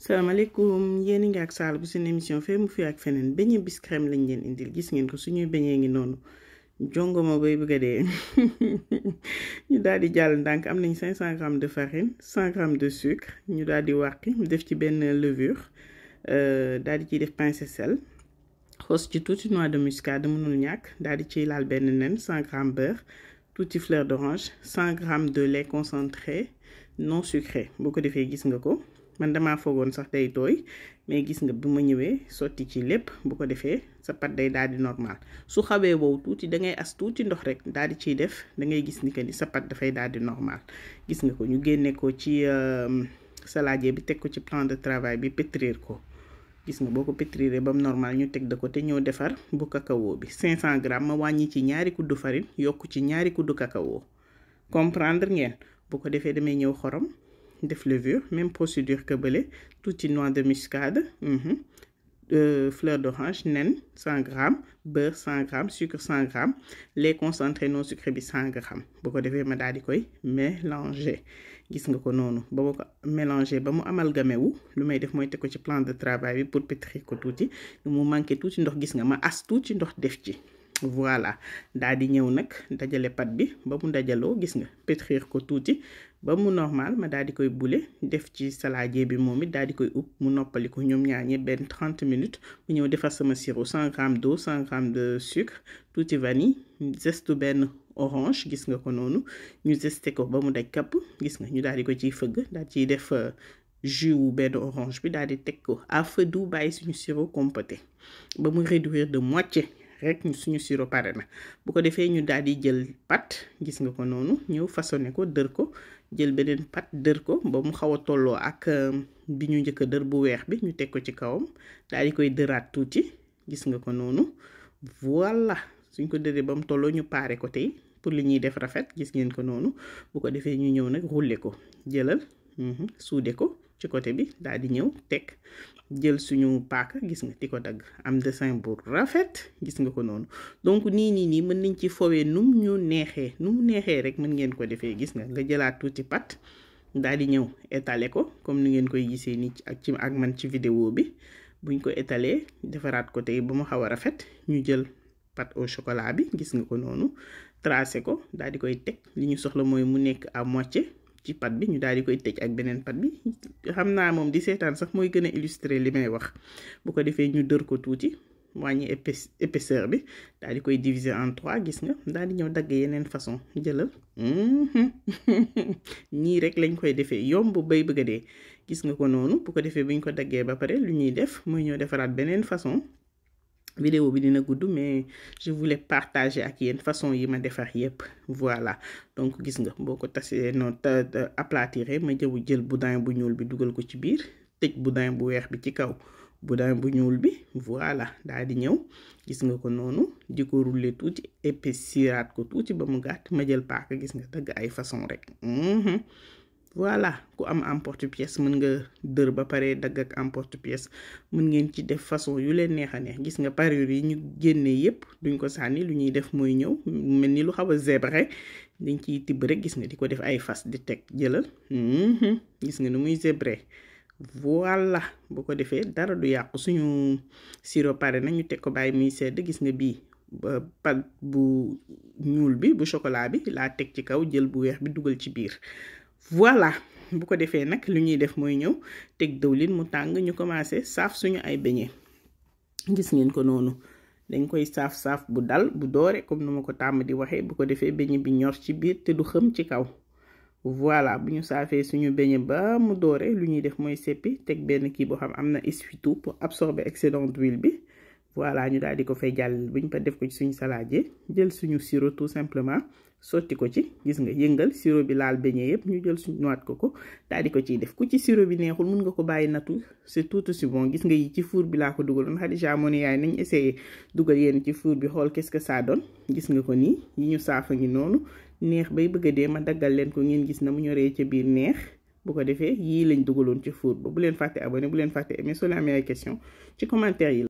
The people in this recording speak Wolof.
salaamaaleykum yéen a ngi ak Sall bu seen émission fee mu fi ak feneen beñe bis crème lañ leen indil gis ngeen ko suñuy beñee ngi noonu jongoma bay bëgg a dee ñu daal di jàll ndànk am nañ 500 grammes de farine 100 grammes de sucre ñu daal di wàqi def ci benn levure daal di ciy def pincé sel xos ci tuuti noix de muscade mënul ñàkk daal di ciy laal benn nen 100 grammes beurre tuuti fleur d'orange 100 grammes de lait concentré non sucré boo ko defee gis nga ko man damaa foogoon sax day tooy mais gis nga bi ma ñëwee sotti ci lépp bu ko defee sa pat day daal di normal su xawee wow tuuti da ngay as tuuti ndox rek daal di ciy def da ngay gis ni que ni sa pat dafay daal di normal gis nga ko ñu génne ko ci saladier bi teg ko ci plan de travail bi pétrir ko gis nga boo ko pétriree ba mu normal ñu teg de côté ñëw defar bu cacao bi 500 grammes ma wàññi ci ñaari kuddu farine yokk ci ñaari kuddu cacao comprendre ngeen bu ko defee damay ñëw xorom def levure même procédure que bële tuuti noix de muscade fleur d'orange nen 100 grammes beurre 100 grammes sucre 100 grammes lait concentré non sucré bi 100 grammes bu ko defee ma daal di koy mélanger gis nga ko noonu ba ma ko mélanger ba mu amalgamé wu lu may def mooy teg ko ci plan de travail bi pour pétrir ko tuuti mu manqué tuuti ndox gis nga ma as tuuti ndox def ci voilà daal di ñëw nag dajale pat bi ba mu dajaloo gis nga pétrir ko tuuti ba mu normal ma daal di koy boule def ci saladier bi moom it daal di koy upp mu noppali ko ñoom ñaar ñëpp benn 30 minutes mu ñëw defar sama sirop 100 grammes d'eau 100 grammes de sucre tuuti vanille zeste benn orange gis nga ko noonu ñu zesté ko ba mu daj kapp gis nga ñu daal di ko ciy fëgg daal ciy def jus wu benn orange bi daal di teg ko à feu doux bàyyi suñu sirop compoté ba mu réduire de moitié rek suñu sirop pare na bu ko defee ñu daal di jël pat gis nga ko noonu ñëw façonné ko dër ko jël beneen pat dër ko ba mu xaw a tolloo ak bi ñu njëkk a dër bu weex bi ñu teg ko ci kawam daal di koy dëraat tuuti gis nga ko noonu voilà suñ ko dëree ba mu tolloo ñu paare ko tey pour li ñuy def rafet gis ngeen ko noonu bu ko defee ñu ñëw nag rouler ko jëlal suude ko ci côté bi daal di ñëw teg jël suñu paaka gis nga di ko dagg am dessin bu rafet gis nga ko noonu donc nii mën nañ ci fowee nu mu neexee rek mën ngeen ko defee gis nga jëlaat tuuti pat daal di ñëw étaler ko comme ni ngeen koy gisee nii ak man ci vidéo bi buñ ko étaler defaraat ko tey ba mu xaw a rafet ñu jël pâte au chocolat bi gis nga ko noonu tracé ko daal di koy teg li ñu soxla mooy mu nekk à moitié ci pat bi ñu daal di koy tëj ak beneen pat bi xam naa moom di seetaan sax mooy gën a illustrer li may wax bu ko defee ñu dër ko tuuti wàññi épaisseur bi daal di koy diviser en 3 gis nga daal di ñëw dagg yeneen façon jëlal ñii rek lañ koy defee yomb bay bëgg a dee gis nga ko noonu bu ko defee bu ñu ko daggee ba pare lu ñuy def mooy ñëw defaraat beneen façon vidéo bi dina gudd mais je voulais partager ak yéen façon yi ma defar yépp voilà donc gis nga boo ko tasee noonu aplatiré ma jël boudin bu ñuul bi dugal ko ci biir tëj boudin bu weex bi ci kaw boudin bu ñuul bi voilà daal di ñëw gis nga ko noonu di ko rouler tuuti épaissiraat ko tuuti ba mu gàtt ma jël paaka gis nga dagg ay façon rek voilà ku am emporte-pièce mën nga dër ba pare dagg ak emporte-pièce mën ngeen ci def façon yu leen neex a neex gis nga parure yi ñu génne yépp duñ ko sànni lu ñuy def mooy ñëw mel ni lu xaw a zébré dañ ciy tibb rek gis nga di ko def ay fas di teg jëlal gis nga nu muy zébré voilà bu ko defee dara du yàqu suñu sirop pare na ñu teg ko bàyyi muy sedd gis nga bii pat bu ñuul bi bu chocolat bi laa teg ci kaw jël bu weex bi dugal ci biir voilà bu ko defee nag lu ñuy def mooy ñëw teg dëwlin mu tàng ñu commencé saaf suñu ay beñe gis ngeen ko noonu dañ koy saaf bu dal bu doore comme nu ma ko tàmm di waxee bu ko defee beñe bi ñor ci biir te du xëm ci kaw voilà bu ñu saafee suñu beñe ba mu doore lu ñuy def mooy seppi teg benn kii boo xam am na essuie-tout pour absorber excédent d'huile bi voilà ñu daal di ko fay jàll bu ñu ko def ko ci suñu saladier jël suñu sirop tout simplement sotti ko ci gis nga yëngal sirop bi laal beñe yëpp ñu jël suñu noix de coco daal di ko ciy def ku ci sirop bi neexul mun nga ko bàyyi nature c'est tout aussi bon gis nga yi ci four bi laa ko dugaloon Khadija moo ne yaay nañ essayé dugal yéen ci four bi xool qu'est-ce que ça donne gis nga ko nii yi ñu saafa ngi noonu neex bay bëgg a dee ma daggal leen ko ngeen gis na mu ñoree ca biir neex bu ko defee yii lañ dugaloon ci four ba bu leen fàtte abonné bu leen fàtte aimer soo leen amee ay question ci commentaire yi